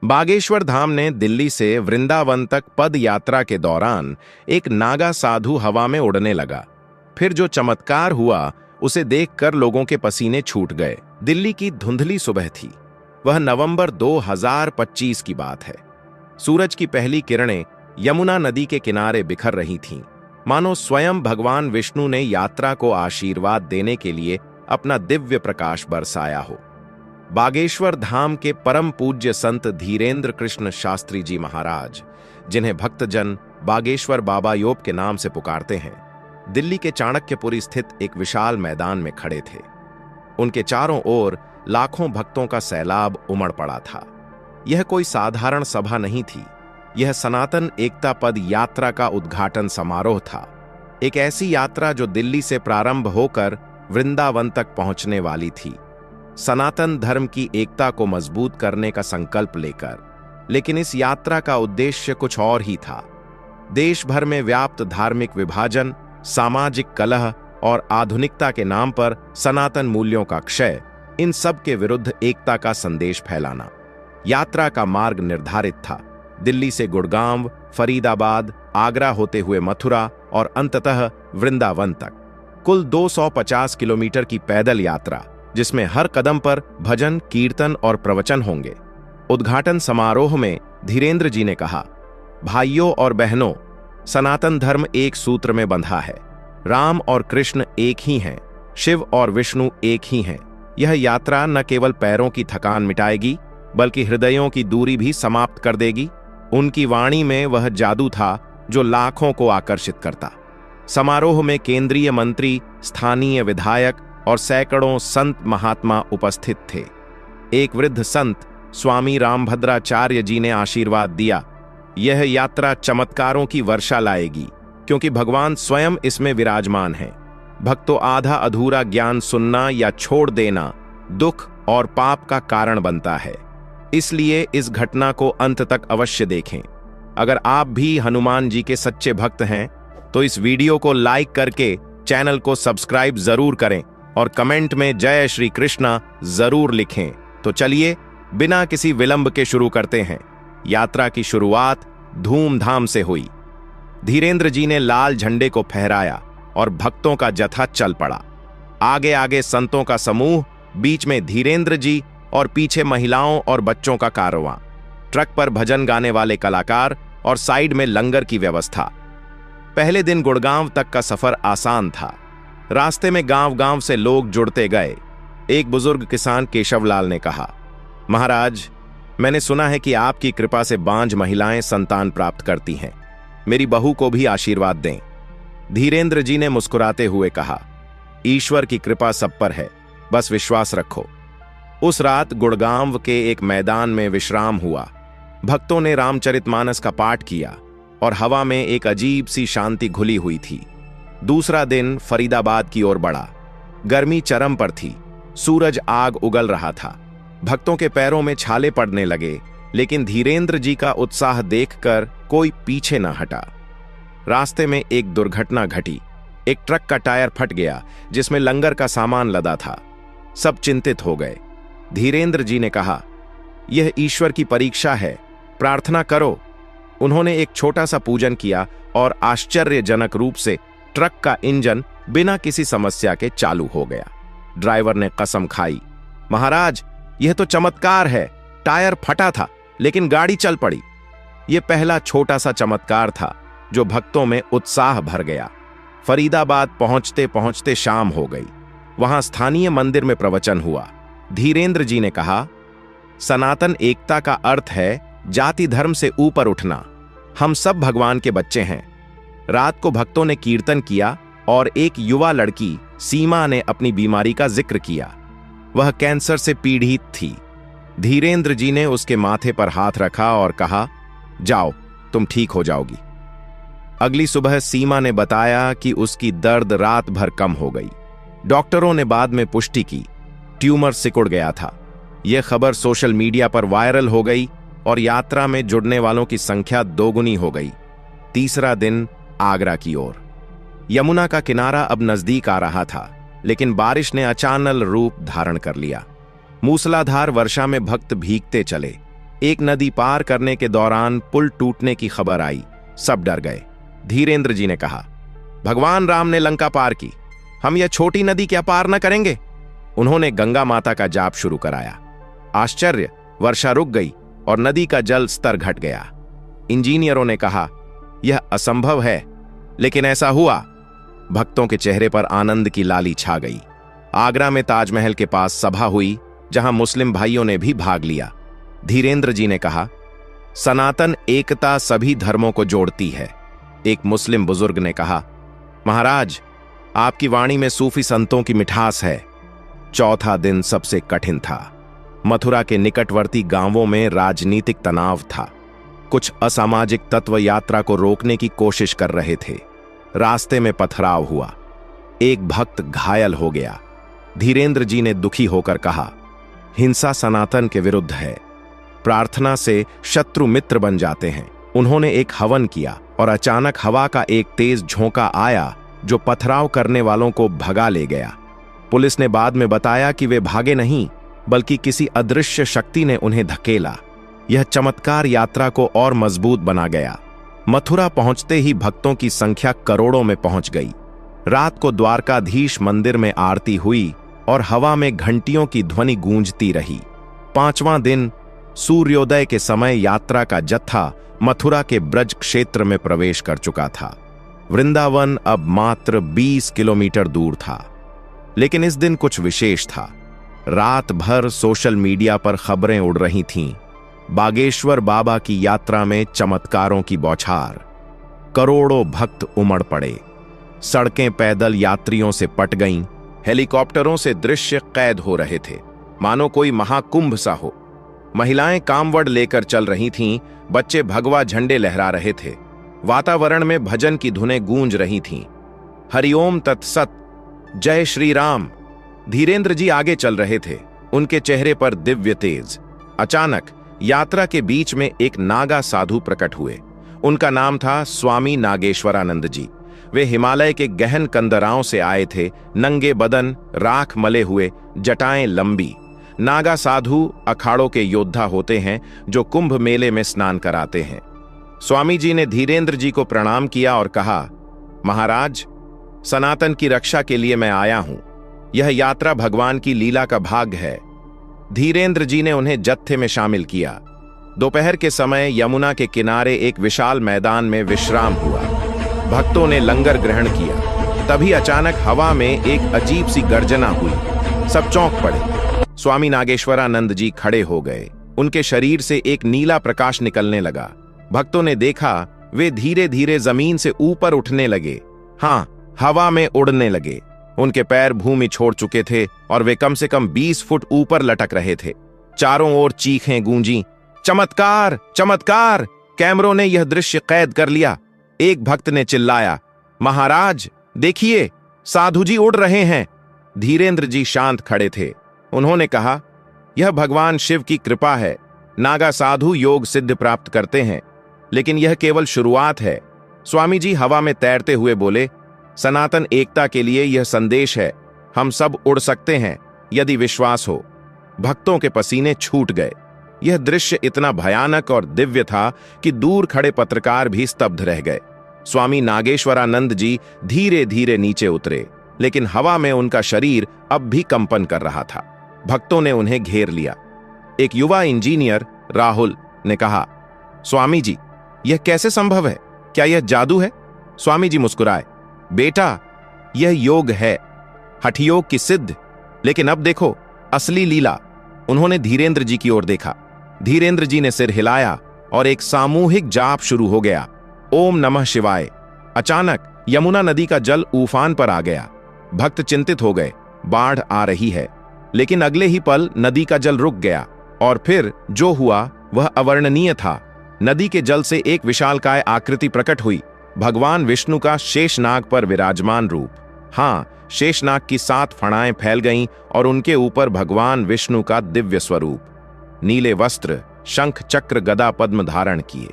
बागेश्वर धाम ने दिल्ली से वृंदावन तक पद यात्रा के दौरान एक नागा साधु हवा में उड़ने लगा। फिर जो चमत्कार हुआ उसे देखकर लोगों के पसीने छूट गए। दिल्ली की धुंधली सुबह थी। वह नवंबर 2025 की बात है। सूरज की पहली किरणें यमुना नदी के किनारे बिखर रही थीं, मानो स्वयं भगवान विष्णु ने यात्रा को आशीर्वाद देने के लिए अपना दिव्य प्रकाश बरसाया हो। बागेश्वर धाम के परम पूज्य संत धीरेंद्र कृष्ण शास्त्री जी महाराज, जिन्हें भक्तजन बागेश्वर बाबा योप के नाम से पुकारते हैं, दिल्ली के चाणक्यपुरी स्थित एक विशाल मैदान में खड़े थे। उनके चारों ओर लाखों भक्तों का सैलाब उमड़ पड़ा था। यह कोई साधारण सभा नहीं थी, यह सनातन एकता पद यात्रा का उद्घाटन समारोह था। एक ऐसी यात्रा जो दिल्ली से प्रारंभ होकर वृंदावन तक पहुंचने वाली थी, सनातन धर्म की एकता को मजबूत करने का संकल्प लेकर। लेकिन इस यात्रा का उद्देश्य कुछ और ही था। देश भर में व्याप्त धार्मिक विभाजन, सामाजिक कलह और आधुनिकता के नाम पर सनातन मूल्यों का क्षय, इन सब के विरुद्ध एकता का संदेश फैलाना। यात्रा का मार्ग निर्धारित था, दिल्ली से गुड़गांव, फरीदाबाद, आगरा होते हुए मथुरा और अंततः वृंदावन तक। कुल 250 किलोमीटर की पैदल यात्रा, जिसमें हर कदम पर भजन, कीर्तन और प्रवचन होंगे। उद्घाटन समारोह में धीरेंद्र जी ने कहा, भाइयों और बहनों, सनातन धर्म एक सूत्र में बंधा है। राम और कृष्ण एक ही हैं, शिव और विष्णु एक ही हैं। यह यात्रा न केवल पैरों की थकान मिटाएगी, बल्कि हृदयों की दूरी भी समाप्त कर देगी। उनकी वाणी में वह जादू था जो लाखों को आकर्षित करता। समारोह में केंद्रीय मंत्री, स्थानीय विधायक और सैकड़ों संत महात्मा उपस्थित थे। एक वृद्ध संत स्वामी रामभद्राचार्य जी ने आशीर्वाद दिया, यह यात्रा चमत्कारों की वर्षा लाएगी, क्योंकि भगवान स्वयं इसमें विराजमान हैं। भक्तों, आधा अधूरा ज्ञान सुनना या छोड़ देना दुख और पाप का कारण बनता है। इसलिए इस घटना को अंत तक अवश्य देखें। अगर आप भी हनुमान जी के सच्चे भक्त हैं तो इस वीडियो को लाइक करके चैनल को सब्सक्राइब जरूर करें और कमेंट में जय श्री कृष्णा जरूर लिखें। तो चलिए बिना किसी विलंब के शुरू करते हैं। यात्रा की शुरुआत धूमधाम से हुई। धीरेंद्र जी ने लाल झंडे को फहराया और भक्तों का जत्था चल पड़ा। आगे आगे संतों का समूह, बीच में धीरेंद्र जी और पीछे महिलाओं और बच्चों का कारवां। ट्रक पर भजन गाने वाले कलाकार और साइड में लंगर की व्यवस्था। पहले दिन गुड़गांव तक का सफर आसान था। रास्ते में गांव-गांव से लोग जुड़ते गए। एक बुजुर्ग किसान केशवलाल ने कहा, महाराज, मैंने सुना है कि आपकी कृपा से बांझ महिलाएं संतान प्राप्त करती हैं। मेरी बहू को भी आशीर्वाद दें। धीरेंद्र जी ने मुस्कुराते हुए कहा, ईश्वर की कृपा सब पर है, बस विश्वास रखो। उस रात गुड़गांव के एक मैदान में विश्राम हुआ। भक्तों ने रामचरितमानस का पाठ किया और हवा में एक अजीब सी शांति घुली हुई थी। दूसरा दिन फरीदाबाद की ओर बढ़ा। गर्मी चरम पर थी, सूरज आग उगल रहा था। भक्तों के पैरों में छाले पड़ने लगे, लेकिन धीरेंद्र जी का उत्साह देखकर कोई पीछे न हटा। रास्ते में एक दुर्घटना घटी। एक ट्रक का टायर फट गया, जिसमें लंगर का सामान लदा था। सब चिंतित हो गए। धीरेंद्र जी ने कहा, यह ईश्वर की परीक्षा है, प्रार्थना करो। उन्होंने एक छोटा सा पूजन किया और आश्चर्यजनक रूप से ट्रक का इंजन बिना किसी समस्या के चालू हो गया। ड्राइवर ने कसम खाई, महाराज, यह तो चमत्कार है। टायर फटा था, लेकिन गाड़ी चल पड़ी। यह पहला छोटा सा चमत्कार था जो भक्तों में उत्साह भर गया। फरीदाबाद पहुंचते पहुंचते शाम हो गई। वहां स्थानीय मंदिर में प्रवचन हुआ। धीरेंद्र जी ने कहा, सनातन एकता का अर्थ है जाति धर्म से ऊपर उठना। हम सब भगवान के बच्चे हैं। रात को भक्तों ने कीर्तन किया और एक युवा लड़की सीमा ने अपनी बीमारी का जिक्र किया। वह कैंसर से पीड़ित थी। धीरेंद्र जी ने उसके माथे पर हाथ रखा और कहा, जाओ, तुम ठीक हो जाओगी। अगली सुबह सीमा ने बताया कि उसकी दर्द रात भर कम हो गई। डॉक्टरों ने बाद में पुष्टि की, ट्यूमर सिकुड़ गया था। यह खबर सोशल मीडिया पर वायरल हो गई और यात्रा में जुड़ने वालों की संख्या दोगुनी हो गई। तीसरा दिन आगरा की ओर। यमुना का किनारा अब नजदीक आ रहा था, लेकिन बारिश ने अचानक रूप धारण कर लिया। मूसलाधार वर्षा में भक्त भीगते चले। एक नदी पार करने के दौरान पुल टूटने की खबर आई। सब डर गए। धीरेन्द्र जी ने कहा, भगवान राम ने लंका पार की, हम यह छोटी नदी क्या पार न करेंगे? उन्होंने गंगा माता का जाप शुरू कराया। आश्चर्य, वर्षा रुक गई और नदी का जल स्तर घट गया। इंजीनियरों ने कहा, यह असंभव है, लेकिन ऐसा हुआ। भक्तों के चेहरे पर आनंद की लाली छा गई। आगरा में ताजमहल के पास सभा हुई, जहां मुस्लिम भाइयों ने भी भाग लिया। धीरेन्द्र जी ने कहा, सनातन एकता सभी धर्मों को जोड़ती है। एक मुस्लिम बुजुर्ग ने कहा, महाराज, आपकी वाणी में सूफी संतों की मिठास है। चौथा दिन सबसे कठिन था। मथुरा के निकटवर्ती गांवों में राजनीतिक तनाव था। कुछ असामाजिक तत्व यात्रा को रोकने की कोशिश कर रहे थे। रास्ते में पथराव हुआ। एक भक्त घायल हो गया। धीरेन्द्र जी ने दुखी होकर कहा, हिंसा सनातन के विरुद्ध है। प्रार्थना से शत्रु मित्र बन जाते हैं। उन्होंने एक हवन किया और अचानक हवा का एक तेज झोंका आया जो पथराव करने वालों को भगा ले गया। पुलिस ने बाद में बताया कि वे भागे नहीं, बल्कि किसी अदृश्य शक्ति ने उन्हें धकेला। यह चमत्कार यात्रा को और मजबूत बना गया। मथुरा पहुंचते ही भक्तों की संख्या करोड़ों में पहुंच गई। रात को द्वारकाधीश मंदिर में आरती हुई और हवा में घंटियों की ध्वनि गूंजती रही। 5वां दिन सूर्योदय के समय यात्रा का जत्था मथुरा के ब्रज क्षेत्र में प्रवेश कर चुका था। वृंदावन अब मात्र 20 किलोमीटर दूर था। लेकिन इस दिन कुछ विशेष था। रात भर सोशल मीडिया पर खबरें उड़ रही थीं। बागेश्वर बाबा की यात्रा में चमत्कारों की बौछार। करोड़ों भक्त उमड़ पड़े। सड़कें पैदल यात्रियों से पट गईं। हेलीकॉप्टरों से दृश्य कैद हो रहे थे, मानो कोई महाकुंभ सा हो। महिलाएं कामवड़ लेकर चल रही थीं। बच्चे भगवा झंडे लहरा रहे थे। वातावरण में भजन की धुनें गूंज रही थीं। हरिओम तत्सत, जय श्री राम। धीरेन्द्र जी आगे चल रहे थे, उनके चेहरे पर दिव्य तेज। अचानक यात्रा के बीच में एक नागा साधु प्रकट हुए। उनका नाम था स्वामी नागेश्वरानंद जी। वे हिमालय के गहन कंदराओं से आए थे। नंगे बदन, राख मले हुए, जटाएं लंबी। नागा साधु अखाड़ों के योद्धा होते हैं जो कुंभ मेले में स्नान कराते हैं। स्वामी जी ने धीरेन्द्र जी को प्रणाम किया और कहा, महाराज, सनातन की रक्षा के लिए मैं आया हूं। यह यात्रा भगवान की लीला का भाग है। धीरेन्द्र जी ने उन्हें जत्थे में शामिल किया। दोपहर के समय यमुना के किनारे एक विशाल मैदान में विश्राम हुआ। भक्तों ने लंगर ग्रहण किया। तभी अचानक हवा में एक अजीब सी गर्जना हुई। सब चौंक पड़े। स्वामी नागेश्वरानंद जी खड़े हो गए। उनके शरीर से एक नीला प्रकाश निकलने लगा। भक्तों ने देखा, वे धीरे धीरे जमीन से ऊपर उठने लगे। हां, हवा में उड़ने लगे। उनके पैर भूमि छोड़ चुके थे और वे कम से कम 20 फुट ऊपर लटक रहे थे। चारों ओर चीखें गूंजी, चमत्कार, चमत्कार। कैमरों ने यह दृश्य कैद कर लिया। एक भक्त ने चिल्लाया, महाराज देखिए, साधु जी उड़ रहे हैं। धीरेन्द्र जी शांत खड़े थे। उन्होंने कहा, यह भगवान शिव की कृपा है। नागा साधु योग सिद्ध प्राप्त करते हैं, लेकिन यह केवल शुरुआत है। स्वामी जी हवा में तैरते हुए बोले, सनातन एकता के लिए यह संदेश है। हम सब उड़ सकते हैं यदि विश्वास हो। भक्तों के पसीने छूट गए। यह दृश्य इतना भयानक और दिव्य था कि दूर खड़े पत्रकार भी स्तब्ध रह गए। स्वामी नागेश्वरानंद जी धीरे धीरे नीचे उतरे, लेकिन हवा में उनका शरीर अब भी कंपन कर रहा था। भक्तों ने उन्हें घेर लिया। एक युवा इंजीनियर राहुल ने कहा, स्वामी जी, यह कैसे संभव है? क्या यह जादू है? स्वामी जी मुस्कुराए, बेटा, यह योग है, हठयोग की सिद्ध। लेकिन अब देखो असली लीला। उन्होंने धीरेन्द्र जी की ओर देखा। धीरेन्द्र जी ने सिर हिलाया और एक सामूहिक जाप शुरू हो गया। ओम नमः शिवाय। अचानक यमुना नदी का जल उफान पर आ गया। भक्त चिंतित हो गए, बाढ़ आ रही है। लेकिन अगले ही पल नदी का जल रुक गया और फिर जो हुआ वह अवर्णनीय था। नदी के जल से एक विशालकाय आकृति प्रकट हुई। भगवान विष्णु का शेषनाग पर विराजमान रूप। हां, शेषनाग की 7 फणाएं फैल गईं और उनके ऊपर भगवान विष्णु का दिव्य स्वरूप। नीले वस्त्र, शंख चक्र गदा पद्म धारण किए।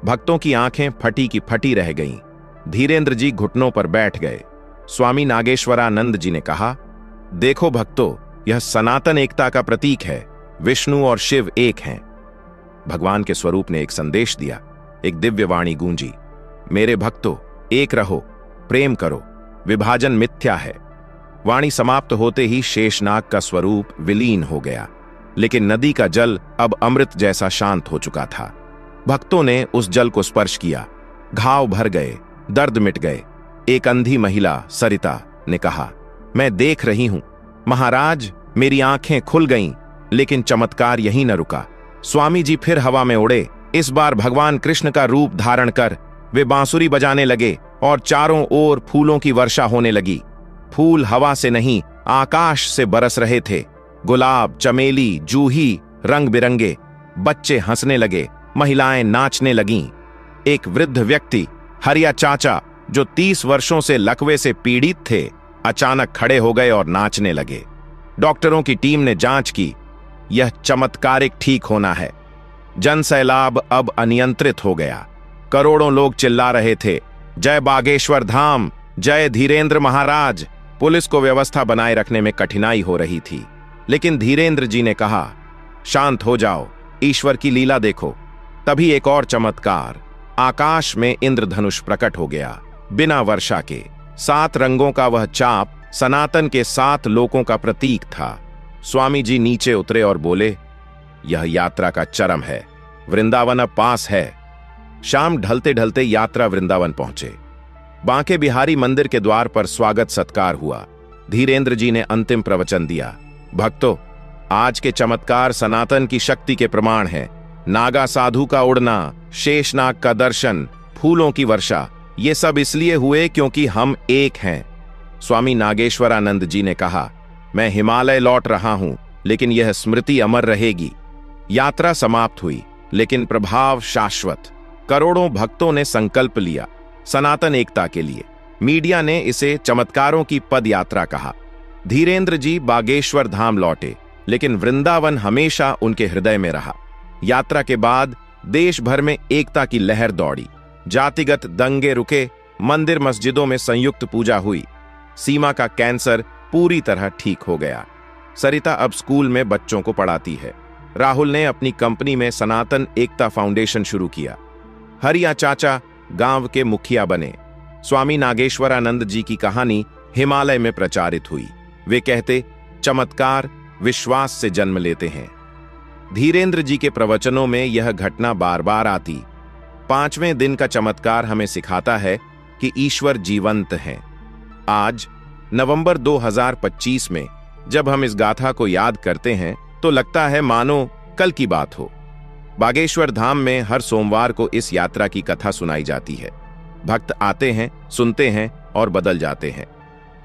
भक्तों की आंखें फटी की फटी रह गईं। धीरेन्द्र जी घुटनों पर बैठ गए। स्वामी नागेश्वरानंद जी ने कहा, देखो भक्तों, यह सनातन एकता का प्रतीक है। विष्णु और शिव एक हैं। भगवान के स्वरूप ने एक संदेश दिया। एक दिव्य वाणी गूंजी, मेरे भक्तों, एक रहो, प्रेम करो, विभाजन मिथ्या है। वाणी समाप्त होते ही शेषनाग का स्वरूप विलीन हो गया, लेकिन नदी का जल अब अमृत जैसा शांत हो चुका था। भक्तों ने उस जल को स्पर्श किया, घाव भर गए, दर्द मिट गए। एक अंधी महिला सरिता ने कहा, मैं देख रही हूं महाराज, मेरी आंखें खुल गईं, लेकिन चमत्कार यहीं न रुका। स्वामी जी फिर हवा में उड़े, इस बार भगवान कृष्ण का रूप धारण कर वे बांसुरी बजाने लगे और चारों ओर फूलों की वर्षा होने लगी। फूल हवा से नहीं, आकाश से बरस रहे थे। गुलाब, चमेली, जूही, रंग बिरंगे। बच्चे हंसने लगे, महिलाएं नाचने लगीं। एक वृद्ध व्यक्ति, हरिया चाचा, जो 30 वर्षों से लकवे से पीड़ित थे, अचानक खड़े हो गए और नाचने लगे। डॉक्टरों की टीम ने जांच की, यह चमत्कारिक ठीक होना है। जन सैलाब अब अनियंत्रित हो गया। करोड़ों लोग चिल्ला रहे थे, जय बागेश्वर धाम, जय धीरेंद्र महाराज। पुलिस को व्यवस्था बनाए रखने में कठिनाई हो रही थी, लेकिन धीरेंद्र जी ने कहा, शांत हो जाओ, ईश्वर की लीला देखो। तभी एक और चमत्कार, आकाश में इंद्रधनुष प्रकट हो गया। बिना वर्षा के 7 रंगों का वह चाप सनातन के 7 लोकों का प्रतीक था। स्वामी जी नीचे उतरे और बोले, यह यात्रा का चरम है, वृंदावन अब पास है। शाम ढलते ढलते यात्रा वृंदावन पहुंचे। बांके बिहारी मंदिर के द्वार पर स्वागत सत्कार हुआ। धीरेंद्र जी ने अंतिम प्रवचन दिया, भक्तों, आज के चमत्कार सनातन की शक्ति के प्रमाण हैं। नागा साधु का उड़ना, शेषनाग का दर्शन, फूलों की वर्षा, ये सब इसलिए हुए क्योंकि हम एक हैं। स्वामी नागेश्वरानंद जी ने कहा, मैं हिमालय लौट रहा हूं, लेकिन यह स्मृति अमर रहेगी। यात्रा समाप्त हुई, लेकिन प्रभाव शाश्वत। करोड़ों भक्तों ने संकल्प लिया सनातन एकता के लिए। मीडिया ने इसे चमत्कारों की पद यात्रा कहा। धीरेंद्र जी बागेश्वर धाम लौटे, लेकिन वृंदावन हमेशा उनके हृदय में रहा। यात्रा के बाद देश भर में एकता की लहर दौड़ी। जातिगत दंगे रुके, मंदिर मस्जिदों में संयुक्त पूजा हुई। सीमा का कैंसर पूरी तरह ठीक हो गया। सरिता अब स्कूल में बच्चों को पढ़ाती है। राहुल ने अपनी कंपनी में सनातन एकता फाउंडेशन शुरू किया। हरिया चाचा गांव के मुखिया बने। स्वामी नागेश्वरानंद जी की कहानी हिमालय में प्रचारित हुई। वे कहते, चमत्कार विश्वास से जन्म लेते हैं। धीरेंद्र जी के प्रवचनों में यह घटना बार बार आती। 5वें दिन का चमत्कार हमें सिखाता है कि ईश्वर जीवंत हैं। आज नवंबर 2025 में जब हम इस गाथा को याद करते हैं तो लगता है मानो कल की बात हो। बागेश्वर धाम में हर सोमवार को इस यात्रा की कथा सुनाई जाती है। भक्त आते हैं, सुनते हैं और बदल जाते हैं।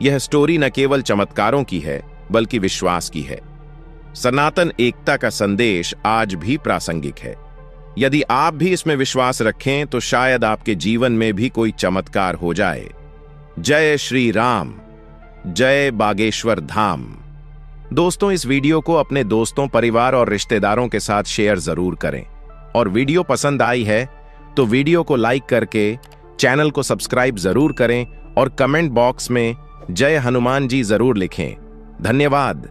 यह स्टोरी न केवल चमत्कारों की है, बल्कि विश्वास की है। सनातन एकता का संदेश आज भी प्रासंगिक है। यदि आप भी इसमें विश्वास रखें तो शायद आपके जीवन में भी कोई चमत्कार हो जाए। जय श्री राम, जय बागेश्वर धाम। दोस्तों, इस वीडियो को अपने दोस्तों, परिवार और रिश्तेदारों के साथ शेयर जरूर करें। और वीडियो पसंद आई है तो वीडियो को लाइक करके चैनल को सब्सक्राइब जरूर करें और कमेंट बॉक्स में जय हनुमान जी जरूर लिखें। धन्यवाद।